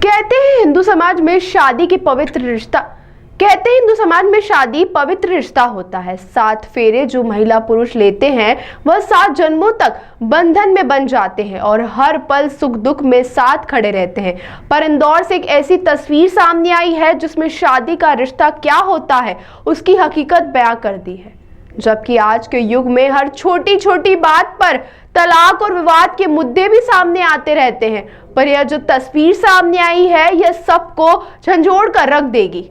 कहते हैं हिंदू समाज में शादी की पवित्र रिश्ता कहते हैं हिंदू समाज में शादी पवित्र रिश्ता होता है। 7 फेरे जो महिला पुरुष लेते हैं वह 7 जन्मों तक बंधन में बन जाते हैं और हर पल सुख दुख में साथ खड़े रहते हैं। पर इंदौर से एक ऐसी तस्वीर सामने आई है जिसमें शादी का रिश्ता क्या होता है उसकी हकीकत बयां कर दी है। जबकि आज के युग में हर छोटी छोटी बात पर तलाक और विवाद के मुद्दे भी सामने आते रहते हैं, पर यह जो तस्वीर सामने आई है यह सबको झंझोड़ कर रख देगी।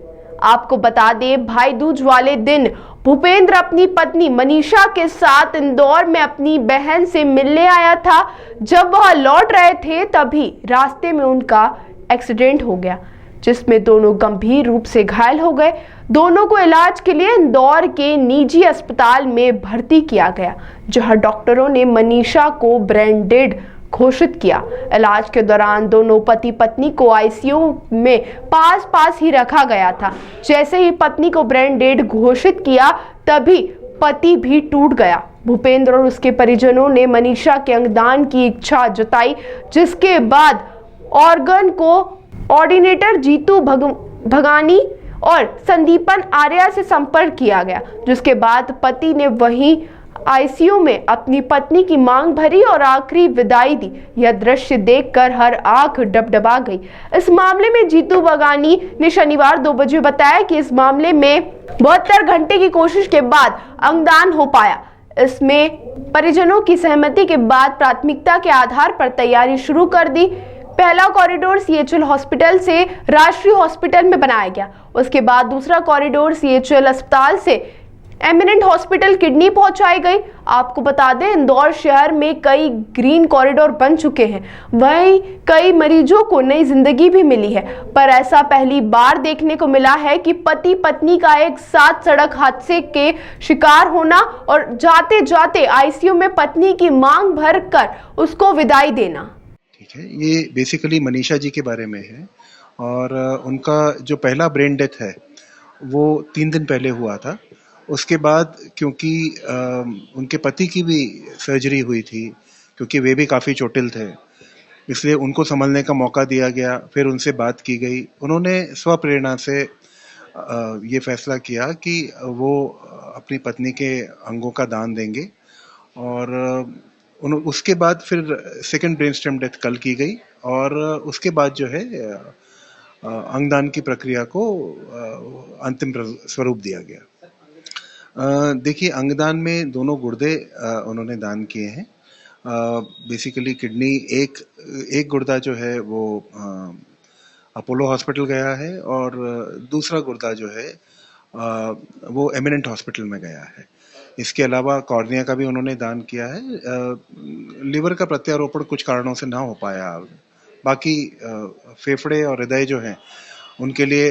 आपको बता दें, भाई दूज वाले दिन भूपेंद्र अपनी पत्नी मनीषा के साथ इंदौर में अपनी बहन से मिलने आया था। जब वह लौट रहे थे तभी रास्ते में उनका एक्सीडेंट हो गया, जिसमें दोनों गंभीर रूप से घायल हो गए। दोनों को इलाज के लिए इंदौर के निजी अस्पताल में भर्ती किया गया, जहां डॉक्टरों ने मनीषा को ब्रेन डेड घोषित किया। इलाज के दौरान दोनों पति पत्नी को आईसीयू में पास ही रखा गया था। जैसे ही पत्नी को ब्रेन डेड घोषित किया तभी पति भी टूट गया। भूपेंद्र और उसके परिजनों ने मनीषा के अंगदान की इच्छा जताई, जिसके बाद ऑर्गन को ऑर्डिनेटर जीतू भगानी और संदीपन आर्या से संपर्क किया गया, जिसके बाद पति ने वहीं आईसीयू में अपनी पत्नी की मांग भरी और आखिरी विदाई दी। यह दृश्य देखकर हर आंख डबडबा गई। इस मामले में जीतू बगानी ने शनिवार 2 बजे बताया कि इस मामले में 72 घंटे की कोशिश के बाद अंगदान हो पाया। इसमें परिजनों की सहमति के बाद प्राथमिकता के आधार पर तैयारी शुरू कर दी। पहला कॉरिडोर सीएचएल हॉस्पिटल से राष्ट्रीय हॉस्पिटल में बनाया गया। उसके बाद दूसरा कॉरिडोर सीएचएल अस्पताल से एमिनेंट हॉस्पिटल किडनी पहुंचाई गई। आपको बता दें, इंदौर शहर में कई ग्रीन कॉरिडोर बन चुके हैं, वहीं कई मरीजों को नई जिंदगी भी मिली है। पर ऐसा पहली बार देखने को मिला है कि पति पत्नी का एक साथ सड़क हादसे के शिकार होना और जाते जाते आईसीयू में पत्नी की मांग भर कर उसको विदाई देना। ठीक है, ये बेसिकली मनीषा जी के बारे में है और उनका जो पहला ब्रेन डेथ है वो 3 दिन पहले हुआ था। उसके बाद क्योंकि उनके पति की भी सर्जरी हुई थी, क्योंकि वे भी काफ़ी चोटिल थे, इसलिए उनको संभलने का मौका दिया गया। फिर उनसे बात की गई, उन्होंने स्वप्रेरणा से ये फैसला किया कि वो अपनी पत्नी के अंगों का दान देंगे। और उसके बाद फिर सेकंड ब्रेन स्टेम डेथ कल की गई और उसके बाद जो है अंगदान की प्रक्रिया को अंतिम स्वरूप दिया गया। देखिए, अंगदान में दोनों गुर्दे उन्होंने दान किए हैं। बेसिकली किडनी एक गुर्दा जो है वो अपोलो हॉस्पिटल गया है और दूसरा गुर्दा जो है वो एमिनेंट हॉस्पिटल में गया है। इसके अलावा कॉर्निया का भी उन्होंने दान किया है। लिवर का प्रत्यारोपण कुछ कारणों से ना हो पाया। बाकी फेफड़े और हृदय जो हैं उनके लिए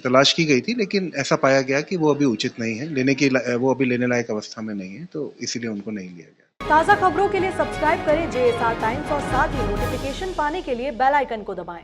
तलाश की गई थी, लेकिन ऐसा पाया गया कि वो अभी उचित नहीं है, वो अभी लेने लायक अवस्था में नहीं है, तो इसीलिए उनको नहीं लिया गया। ताज़ा खबरों के लिए सब्सक्राइब करें JSR टाइम्स और साथ ही नोटिफिकेशन पाने के लिए बेल आइकन को दबाएं।